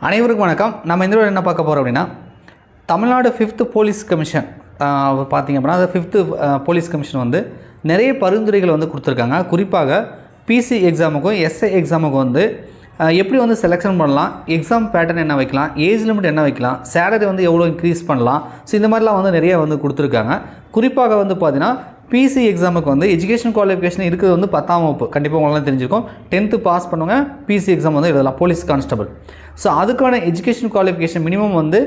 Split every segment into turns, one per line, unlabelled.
அனைவருக்கும் வணக்கம். நம்ம இந்த என்ன பார்க்க போகிறோம் அப்படின்னா, தமிழ்நாடு 5th போலீஸ் கமிஷன் பார்த்திங்க அப்படின்னா, அந்த 5th போலீஸ் கமிஷன் வந்து நிறைய பரிந்துரைகள் வந்து கொடுத்துருக்காங்க. குறிப்பாக பிசி எக்ஸாமுக்கும் எஸ்ஐ எக்ஸாமுக்கும் வந்து எப்படி வந்து செலெக்ஷன் பண்ணலாம், எக்ஸாம் பேட்டர்ன் என்ன வைக்கலாம், ஏஜ் லிமிட் என்ன வைக்கலாம், சேலரி வந்து எவ்வளோ இன்க்ரீஸ் பண்ணலாம். ஸோ இந்த மாதிரிலாம் வந்து நிறைய வந்து கொடுத்துருக்காங்க. குறிப்பாக வந்து பார்த்திங்கன்னா பிசி எக்ஸாமுக்கு வந்து எஜுகேஷன் குவாலிஃபிகேஷன் இருக்குது வந்து 10ஆம் வகுப்பு கண்டிப்பாக உங்களால் தெரிஞ்சிருக்கும். 10th பாஸ் பண்ணுங்க பிசி எக்ஸாம் வந்து எழுதலாம், போலீஸ் கான்ஸ்டபிள். ஸோ அதுக்கான எஜுகேஷன் குவாலிஃபிகேஷன் மினிமம் வந்து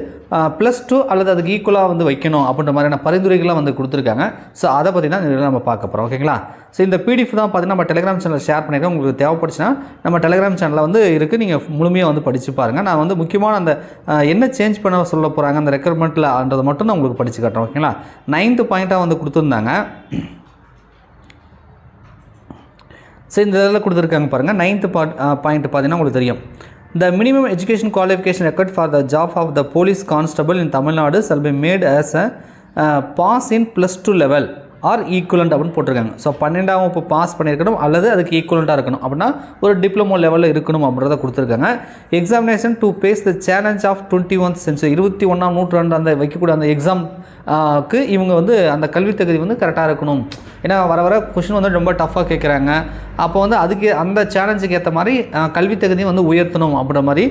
+2 அல்லது அதுக்கு ஈக்குவலாக வந்து வைக்கணும் அப்படின்ற மாதிரியான பரிந்துரைகள்லாம் வந்து கொடுத்துருக்காங்க. ஸோ அதை பற்றி தான் நம்ம பார்க்க போகிறோம். ஓகேங்களா? ஸோ இந்த பிடிஎஃப் தான் பார்த்தீங்கன்னா நம்ம டெலிகிராம் சேனலில் ஷேர் பண்ணியிருக்கேன். உங்களுக்கு தேவைப்படுச்சுன்னா நம்ம டெலிகிராம் சேனலில் வந்து இருக்குது, நீங்கள் முழுமையாக வந்து படித்து பாருங்கள். நான் வந்து முக்கியமான அந்த என்ன சேஞ்ச் பண்ண சொல்ல போகிறாங்க அந்த ரெக்ரூட்மெண்ட்டில்ன்றதை மட்டும் நான் உங்களுக்கு படித்து காட்டுறேன். ஓகேங்களா? 9th பாயிண்ட்டாக வந்து கொடுத்துருந்தாங்க. ஸோ இந்த இதில் கொடுத்துருக்காங்க பாருங்கள். 9th பாயிண்ட் பார்த்தீங்கன்னா உங்களுக்கு தெரியும். The minimum education qualification required for the job of the police constable in Tamil Nadu shall be made as a pass in +2 level or equivalent அப்படின்னு போட்டிருக்காங்க. ஸோ 12ஆம் வகுப்பு பாஸ் பண்ணியிருக்கணும் அல்லது அதுக்கு ஈக்குவலண்ட்டாக இருக்கணும் அப்படின்னா ஒரு டிப்ளமோ லெவலில் இருக்கணும் அப்படின்றத கொடுத்துருக்காங்க. Examination to face the challenge of 21th century 21ஆம் நூற்றாண்டு அந்த வைக்கக்கூடிய அந்த எக்ஸாம்க்கு இவங்க வந்து அந்த கல்வி தகுதி வந்து கரெக்டாக இருக்கணும். ஏன்னா வர வர கொஷின் வந்து ரொம்ப டஃப்பாக கேட்குறாங்க. அப்போ வந்து அதுக்கு அந்த சேலஞ்சுக்கு ஏற்ற மாதிரி கல்வி தகுதியும் வந்து உயர்த்தணும் அப்படின்ற மாதிரி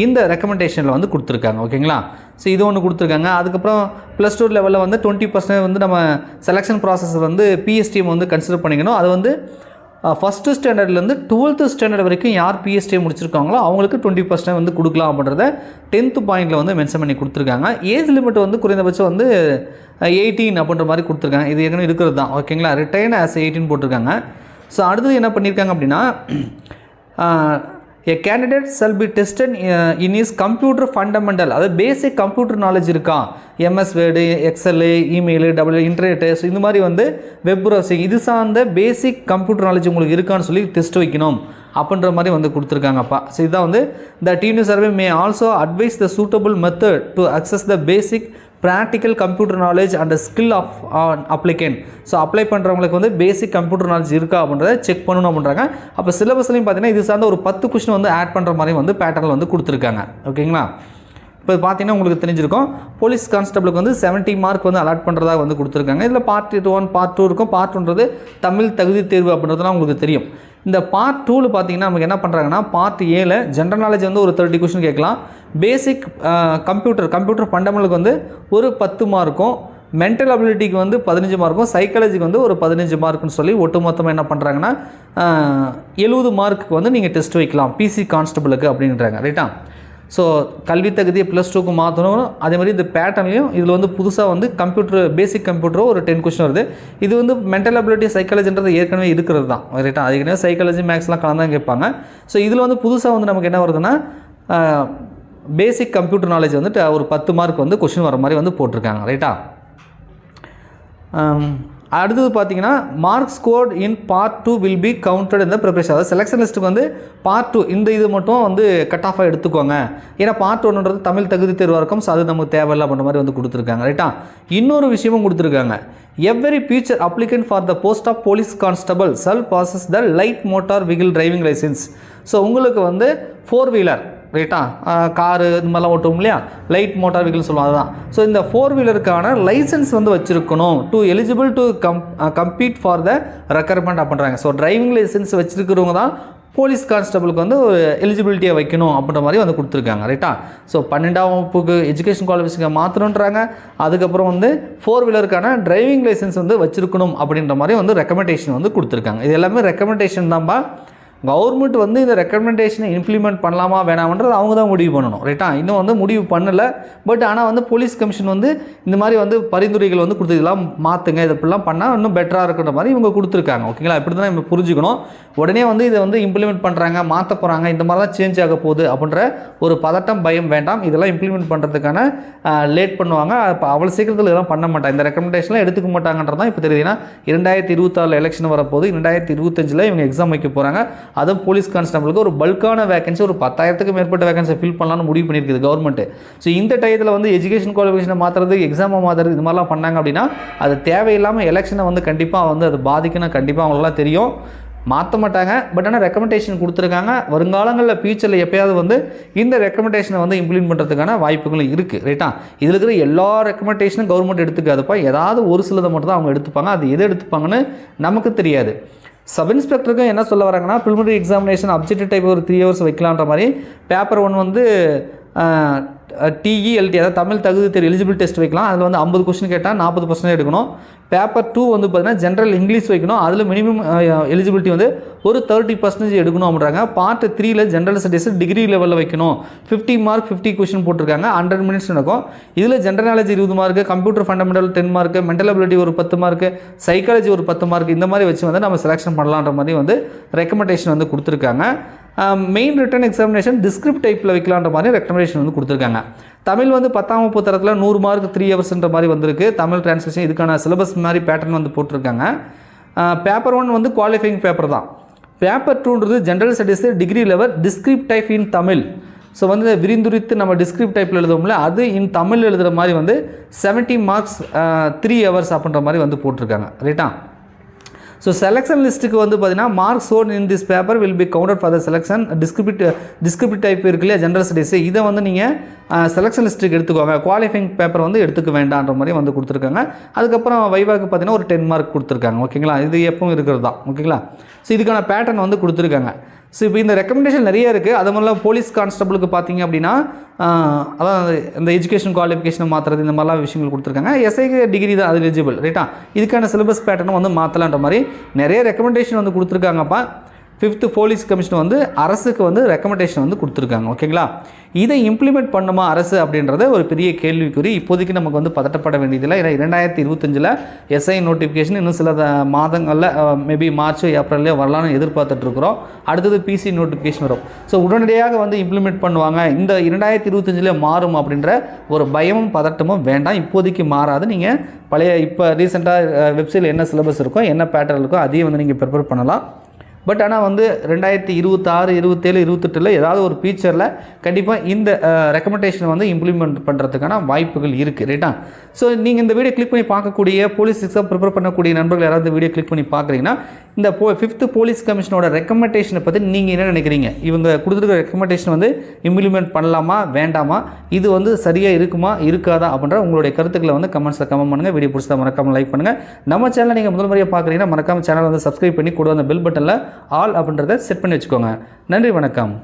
இந்த ரெக்கமெண்டேஷனில் வந்து கொடுத்துருக்காங்க. ஓகேங்களா? ஸோ இது ஒன்று கொடுத்துருக்காங்க. அதுக்கப்புறம் +2 லெவலில் வந்து 20% வந்து நம்ம செலெக்ஷன் ப்ராசஸ் வந்து பிஎஸ்டிஎம் வந்து கன்சிடர் பண்ணிக்கணும். அது வந்து 1st ஸ்டாண்டர்ட்லேருந்து 12th ஸ்டாண்டர்ட் வரைக்கும் யார் பிஎஸ்டிஎம் முடிச்சிருக்காங்களோ அவங்களுக்கு 20% வந்து கொடுக்கலாம் அப்படின்றத 10th பாயிண்டில் வந்து மென்ஷன் பண்ணி கொடுத்துருக்காங்க. ஏஜ் லிமிட் வந்து குறைந்தபட்சம் வந்து 18 அப்படின்ற மாதிரி கொடுத்துருக்காங்க. இது ஏற்கனவே இருக்கிறது தான். ஓகேங்களா? ரிட்டைன் ஆஸ் 18 போட்டிருக்காங்க. ஸோ அடுத்தது என்ன பண்ணியிருக்காங்க அப்படின்னா, a candidate shall be tested in his computer fundamental, அதாவது பேசிக் கம்ப்யூட்டர் நாலேஜ் இருக்கா, MS word, excel, email, internet, so இந்த மாதிரி வந்து வெப் ப்ரௌசிங் இது சார்ந்த பேசிக் கம்ப்யூட்டர் நாலேஜ் உங்களுக்கு இருக்கான்னு சொல்லி டெஸ்ட் வைக்கணும் அப்படின்ற மாதிரி வந்து கொடுத்துருக்காங்கப்பா. ஸோ இதுதான் வந்து the TNU survey may also advise the suitable method to access the basic practical computer knowledge and skill of applicant. So apply பண்ணுறவங்களுக்கு வந்து பேசிக் கம்ப்யூட்டர் நாலேஜ் இருக்கா அப்படின்றத செக் பண்ணணும் அப்படின்றாங்க. அப்போ சிலபஸ்லையும் பார்த்தீங்கன்னா இது சார்ந்த ஒரு 10 கொஸ்டின் வந்து ஆட் பண்ணுற மாதிரி வந்து பேட்டர்னில் வந்து கொடுத்துருக்காங்க. ஓகேங்களா? இப்போ பார்த்தீங்கன்னா உங்களுக்கு தெரிஞ்சிருக்கும், போலீஸ் கான்ஸ்டபிளுக்கு வந்து 70 மார்க் வந்து அலாட் பண்ணுறதா வந்து கொடுத்துருக்காங்க. இதில் பார்ட் 1 பார்ட் 2 இருக்கும். பார்ட் 1ன்றது தமிழ் தகுதி தேர்வு அப்படின்றதுலாம் உங்களுக்கு தெரியும். இந்த பார்ட் 2ல் பார்த்தீங்கன்னா நமக்கு என்ன பண்ணுறாங்கன்னா, பார்ட் 7 ஜென்ரல் நாலேஜ் வந்து ஒரு 30 கொஸ்டின் கேட்கலாம். பேசிக் கம்ப்யூட்டர் ஃபண்டமெண்டலுக்கு வந்து ஒரு 10 மார்க்கும், மென்டல் அபிலிட்டிக்கு வந்து 15 மார்க்கும், சைக்காலஜிக்கு வந்து ஒரு 15 மார்க்குன்னு சொல்லி ஒட்டுமொத்தமாக என்ன பண்ணுறாங்கன்னா 70 மார்க்குக்கு வந்து நீங்கள் டெஸ்ட் வைக்கலாம் பிசி கான்ஸ்டபிளுக்கு அப்படின்றாங்க. ரைட்டா? ஸோ கல்வி தகுதியை +2க்கு மாற்றணும். அதேமாதிரி இந்த பேட்டர்ன்லையும் இதில் வந்து புதுசாக வந்து பேசிக் கம்ப்யூட்டரோ ஒரு 10 கொஸ்டின் வருது. இது வந்து மென்டல் அபிலிட்டி சைக்காலஜின்றது ஏற்கனவே இருக்கிறது தான். ரைட்டா? அதுக்கே சைக்காலஜி மேக்ஸ்லாம் கலந்தான் கேட்பாங்க. ஸோ இதில் வந்து புதுசாக வந்து நமக்கு என்ன வருதுன்னா பேசிக் கம்ப்யூட்டர் நாலேஜ் வந்துட்டு ஒரு 10 மார்க் வந்து கொஸ்டின் வர மாதிரி வந்து போட்டிருக்காங்க. ரைட்டா? அடுத்தது பார்த்தீங்கன்னா mark scored in part 2 will be counted இந்த ப்ரிப்பரேஷன். அதாவது செலெக்ஷன் லிஸ்ட்டுக்கு வந்து பார்ட் 2 இந்த இது மட்டும் வந்து கட் ஆஃபாக எடுத்துக்கோங்க. ஏன்னா பார்ட் 1ன்றது தமிழ் தகுதி தேர்வாக இருக்கும். ஸோ அது நமக்கு தேவையில்லை அப்படின்ற மாதிரி வந்து கொடுத்துருக்காங்க. ரைட்டா? இன்னொரு விஷயமும் கொடுத்துருக்காங்க. Every future applicant for the post of police constable shall possess the light motor vehicle driving licence. So உங்களுக்கு வந்து 4 வீலர், ரைட்டா, காரு இந்த மாதிரிலாம் ஓட்டும் இல்லையா, லைட் மோட்டார் வெஹிக்கிள்னு சொல்லுவோம். அதுதான். ஸோ இந்த 4 வீலருக்கான லைசன்ஸ் வந்து வச்சுருக்கணும் to eligible to compete for the requirement அப்படின்றாங்க. ஸோ டிரைவிங் லைசன்ஸ் வச்சுருக்கிறவங்க தான் போலீஸ் கான்ஸ்டபிளுக்கு வந்து ஒரு எலிஜிபிலிட்டியை வைக்கணும் அப்படின்ற மாதிரி வந்து கொடுத்துருக்காங்க. ரைட்டா? ஸோ 12ஆம் வகுப்புக்கு எஜுகேஷன் குவாலிஃபிகேஷன் மாற்றணுன்றாங்க. அதுக்கப்புறம் வந்து 4 வீலருக்கான டிரைவிங் லைசன்ஸ் வந்து வச்சுருக்கணும் அப்படின்ற மாதிரி வந்து ரெக்கமெண்டேஷன் வந்து கொடுத்துருக்காங்க. இது எல்லாமே ரெக்கமெண்டேஷன் தான்ப்பா. கவர்மெண்ட் வந்து இந்த ரெக்கமெண்டேஷனை இம்ப்ளிமெண்ட் பண்ணலாமா வேணாமன்றது அவங்க தான் முடிவு பண்ணணும். ரைட்டா? இன்னும் வந்து முடிவு பண்ணலை. பட் ஆனால் வந்து போலீஸ் கமிஷன் வந்து இந்த மாதிரி வந்து பரிந்துரைகள் வந்து கொடுத்து இதெல்லாம் மாற்றுங்க, இது இப்படிலாம் பண்ணால் இன்னும் பெட்டராக இருக்குன்ற மாதிரி இவங்க கொடுத்துருக்காங்க. ஓகேங்களா? இப்படி தான் நம்ம புரிஞ்சுக்கணும். உடனே வந்து இதை வந்து இம்ப்ளிமெண்ட் பண்ணுறாங்க, மாற்ற போகிறாங்க, இந்த மாதிரி தான் சேஞ்ச் ஆக போகுது அப்படின்ற ஒரு பதட்டம், பயம் வேண்டாம். இதெல்லாம் இம்ப்ளிமெண்ட் பண்ணுறதுக்கான லேட் பண்ணுவாங்க. இப்போ அவ்வளோ சீக்கிரத்தில் இதெல்லாம் பண்ண மாட்டாங்க. இந்த ரெக்கமெண்டேஷன்லாம் எடுத்துக்க மாட்டாங்கன்றதான் இப்போ தெரியுது. ஏன்னா 2026 எலெக்ஷன் வரப்போது, 2025 இவங்க எக்ஸாம் வைக்க போகிறாங்க. அதுவும் போலீஸ் கான்ஸ்டபிளுக்கு ஒரு பல்கான வேகன்சி, ஒரு 10,000க்கு மேற்பட்ட வேகன்சி ஃபில் பண்ணலாம்னு முடிவு பண்ணியிருக்குது கவர்மெண்ட். ஸோ இந்த டயத்தில் வந்து எஜுகேஷன் குவாலிஃபிகேஷனை மாற்றுறது, எக்ஸாமை மாற்றுறது, இது மாதிரிலாம் பண்ணாங்க அப்படின்னா அது தேவையில்லாமல் எலெக்ஷனை வந்து கண்டிப்பாக வந்து அது பாதிக்கணும். கண்டிப்பாக அவங்களாம் தெரியும். மாற்ற மாட்டாங்க. பட் ஆனால் ரெக்கமெண்டேஷன் கொடுத்துருக்காங்க. வருங்காலங்களில் ஃபியூச்சரில் எப்போயாவது வந்து இந்த ரெக்கமெண்டேஷனை வந்து இம்ப்ளிமெண்ட் பண்ணுறதுக்கான வாய்ப்புகளும் இருக்குது. ரைட்டா? இதில் இருக்கிற எல்லா ரெக்கமெண்டேஷனும் கவர்மெண்ட் எடுத்துக்காதுப்பா. ஏதாவது ஒரு சிலதை மட்டும் தான் அவங்க எடுத்துப்பாங்க. அது எது எடுத்துப்பாங்கன்னு நமக்கு தெரியாது. சப் இன்ஸ்பெக்டருக்கும் என்ன சொல்ல வராங்கன்னா, ப்ரிலிமினரி எக்ஸாமினேஷன் அப்ஜெக்டிவ் டைப் ஒரு 3 hours வைக்கலான்ற மாதிரி. பேப்பர் 1 வந்து TELT, அதாவது தமிழ் தகுதி தேர்வு எலிஜிபிள் டெஸ்ட் வைக்கலாம். அதில் வந்து 50 கொஸ்டின் கேட்டால் 40% எடுக்கணும். பேப்பர் 2 வந்து பார்த்தீங்கன்னா ஜென்ரல் இங்கிலீஷ் வைக்கணும். அதில் மினிமம் எலிஜிபிலிட்டி வந்து ஒரு 30% எடுக்கணும் அப்படின்றாங்க. பார்ட் 3ல் ஜென்ரல் ஸ்டடீஸ் டிகிரி லெவலில் வைக்கணும். 50 மார்க் 50 கொஸ்டின் போட்டிருக்காங்க. 100 minutes நடக்கும். இதில் general knowledge 20 mark, computer fundamental 10 mark, mental ability ஒரு 10 மார்க்கு, சைக்காலஜி ஒரு 10 மார்க், இந்த மாதிரி வச்சு வந்து நம்ம செலெக்ஷன் பண்ணலான்ற மாதிரி வந்து ரெக்கமெண்டேஷன் வந்து கொடுத்துருக்காங்க. மெயின் ரிட்டன் எக்ஸாமினேஷன் டிஸ்கிரிப்ட் டைப்பில் வைக்கலான்ற மாதிரி ரெக்கமெண்டேஷன் வந்து கொடுத்துருக்காங்க. தமிழ் வந்து 10ஆம் வகுப்பு தரத்தில் 100 மார்க் 3 hours மாதிரி வந்திருக்கு. தமிழ் டிரான்ஸ்லேஷன் இதுக்கான சிலபஸ் மாதிரி பேட்டர்ன் வந்து போட்டிருக்காங்க. பேப்பர் 1 வந்து குவாலிஃபைங் பேப்பர் தான். பேப்பர் 2ன்றது general studies degree level descriptive type in Tamil. So வந்து விரிந்துரித்து நம்ம டிஸ்கிரிப்ட் டைப்பில் எழுதுவோம்ல, அது இன் தமிழ் எழுதுகிற மாதிரி வந்து 70 மார்க்ஸ் 3 hours அப்படின்ற மாதிரி வந்து போட்டிருக்காங்க. ரைட்டா? ஸோ செலெக்ஷன் லிஸ்ட்டுக்கு வந்து பார்த்தீங்கன்னா marks scored in this paper will be counted for the selection. Descriptive type இருக்கு இல்லையா, ஜென்ரல் ஸ்டடீஸ், இதை வந்து நீங்கள் செலெக்ஷன் லிஸ்ட்டுக்கு எடுத்துக்கோங்க. குவாலிஃபைங் பேப்பர் வந்து எடுத்துக்க வேண்டான்ற மாதிரி வந்து கொடுத்துருக்காங்க. அதுக்கப்புறம் வைவாக்கு பார்த்தீங்கன்னா ஒரு 10 மார்க் கொடுத்துருக்காங்க. ஓகேங்களா? இது எப்பவும் இருக்கிறது தான். ஓகேங்களா? ஸோ இதுக்கான பேட்டர்ன் வந்து கொடுத்துருக்காங்க. ஸோ இப்போ இந்த ரெக்கமெண்டேஷன் நிறைய இருக்குது. அது மாதிரிலாம் போலீஸ் கான்ஸ்டபிளுக்கு பார்த்தீங்க அப்படின்னா அதான் இந்த எஜுகேஷன் குவாலிஃபிகேஷனை மாற்றுறது, இந்த மாதிரிலாம் விஷயங்கள் கொடுத்துருக்காங்க. எஸ்ஐக்கு டிகிரி தான் அது எலிஜிபிள். ரைட்டா? இதுக்கான சிலபஸ் பேட்டர்னும் வந்து மாற்றலான்ற மாதிரி நிறைய ரெக்கமெண்டேஷன் வந்து கொடுத்துருக்காங்கப்பா. 5th போலீஸ் கமிஷன் வந்து அரசுக்கு வந்து ரெக்கமெண்டேஷன் வந்து கொடுத்துருக்காங்க. ஓகேங்களா? இதை இம்ப்ளிமெண்ட் பண்ணுமா அரசு அப்படின்றத ஒரு பெரிய கேள்விக்குறி. இப்போதைக்கு நமக்கு வந்து பதட்டப்பட வேண்டியதில்லை. ஏன்னா 2025ல் எஸ்ஐ நோட்டிஃபிகேஷன் இன்னும் சில மாதங்களில் மேபி மார்ச் ஏப்ரல்லே வரலான்னு எதிர்பார்த்துட்ருக்குறோம். அடுத்தது பிசி நோட்டிஃபிகேஷன் வரும். ஸோ உடனடியாக வந்து இம்ப்ளிமெண்ட் பண்ணுவாங்க, இந்த 2025ல் மாறும் அப்படின்ற ஒரு பயமும் பதட்டமும் வேண்டாம். இப்போதைக்கு மாறாது. நீங்கள் பழைய இப்போ ரீசெண்டாக வெப்சைட்டில் என்ன சிலபஸ் இருக்கோ, என்ன பேட்டர்ன் இருக்கோ, அதையும் வந்து நீங்கள் ப்ரிப்பேர் பண்ணலாம். பட் ஆனால் வந்து 2026, 27, 28ல் ஏதாவது ஒரு ஃபியூச்சரில் கண்டிப்பாக இந்த ரெக்கமெண்டேஷன் வந்து இம்ப்ளிமெண்ட் பண்ணுறதுக்கான வாய்ப்புகள் இருக்குது. ரைட்டா? ஸோ நீங்கள் இந்த வீடியோ கிளிக் பண்ணி பார்க்கக்கூடிய போலீஸ் எக்ஸாம் ப்ரிப்பேர் பண்ணக்கூடிய நண்பர்கள் யாராவது வீடியோ கிளிக் பண்ணி பார்க்குறீங்கன்னா, இந்த 5th போலீஸ் கமிஷனோட ரெக்கமெண்டேஷனை பற்றி நீங்கள் என்ன நினைக்கிறீங்க? இவங்க கொடுத்துருக்க ரெக்கமெண்டேஷன் வந்து இம்ப்ளிமெண்ட் பண்ணலாமா வேண்டாமா, இது வந்து சரியாக இருக்குமா இருக்காதா அப்படின்ற உங்களுடைய கருத்துக்களை வந்து கமெண்ட்ஸில் கமெண்ட் பண்ணுங்கள். வீடியோ பிடிச்சா மறக்காமல் லைக் பண்ணுங்கள். நம்ம சேனலை நீங்கள் முதல் முறையாக பார்க்குறீங்கன்னா மறக்காமல் சேனல் வந்து சப்ஸ்கிரைப் பண்ணி கூட அந்த பெல் பட்டனில் ஆல் அப்படின்றத செட் பண்ணி வச்சுக்கோங்க. நன்றி, வணக்கம்.